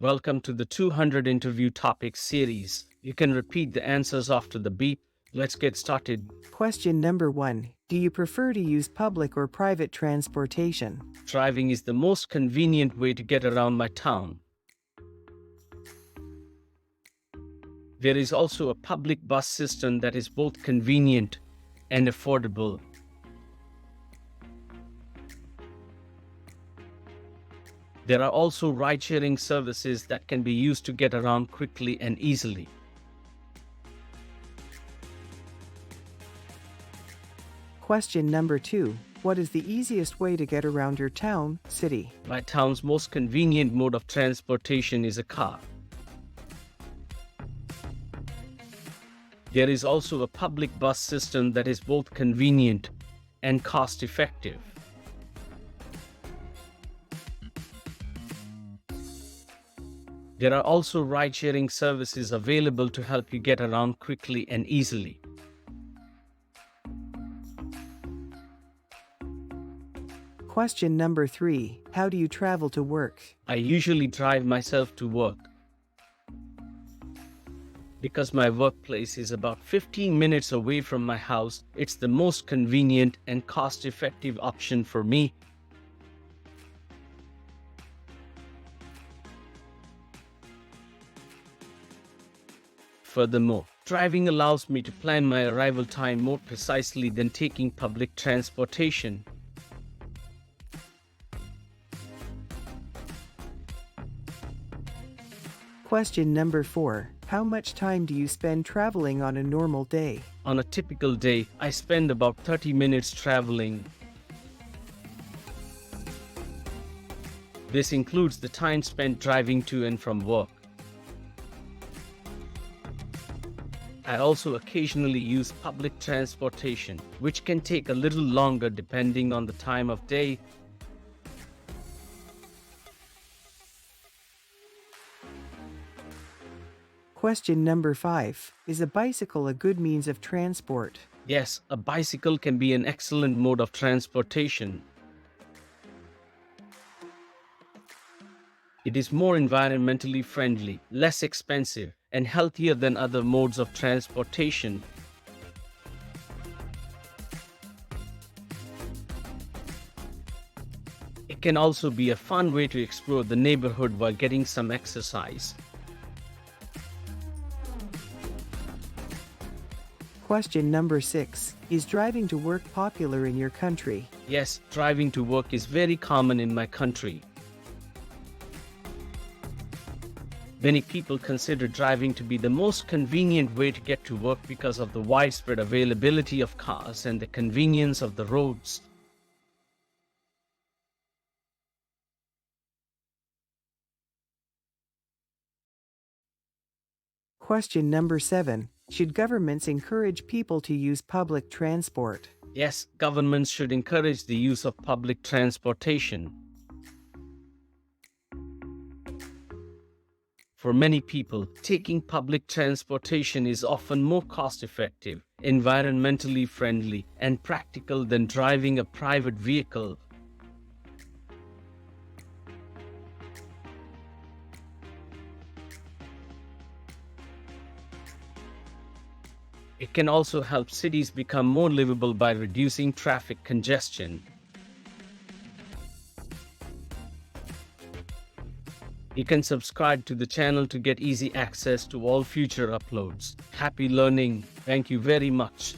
Welcome to the 200 interview topics series. You can repeat the answers after the beep. Let's get started. Question number 1. Do you prefer to use public or private transportation? Driving is the most convenient way to get around my town. There is also a public bus system that is both convenient and affordable. There are also ride-sharing services that can be used to get around quickly and easily. Question number 2. What is the easiest way to get around your town, city? My town's most convenient mode of transportation is a car. There is also a public bus system that is both convenient and cost-effective. There are also ride-sharing services available to help you get around quickly and easily. Question number 3. How do you travel to work? I usually drive myself to work. Because my workplace is about 15 minutes away from my house, it's the most convenient and cost-effective option for me. Furthermore, driving allows me to plan my arrival time more precisely than taking public transportation. Question number 4. How much time do you spend traveling on a normal day? On a typical day, I spend about 30 minutes traveling. This includes the time spent driving to and from work. I also occasionally use public transportation, which can take a little longer depending on the time of day. Question number 5. Is a bicycle a good means of transport? Yes, a bicycle can be an excellent mode of transportation. It is more environmentally friendly, less expensive, and healthier than other modes of transportation. It can also be a fun way to explore the neighborhood while getting some exercise. Question number 6. Is driving to work popular in your country? Yes, driving to work is very common in my country. Many people consider driving to be the most convenient way to get to work because of the widespread availability of cars and the convenience of the roads. Question number 7. Should governments encourage people to use public transport? Yes, governments should encourage the use of public transportation. For many people, taking public transportation is often more cost-effective, environmentally friendly, and practical than driving a private vehicle. It can also help cities become more livable by reducing traffic congestion. You can subscribe to the channel to get easy access to all future uploads. Happy learning. Thank you very much.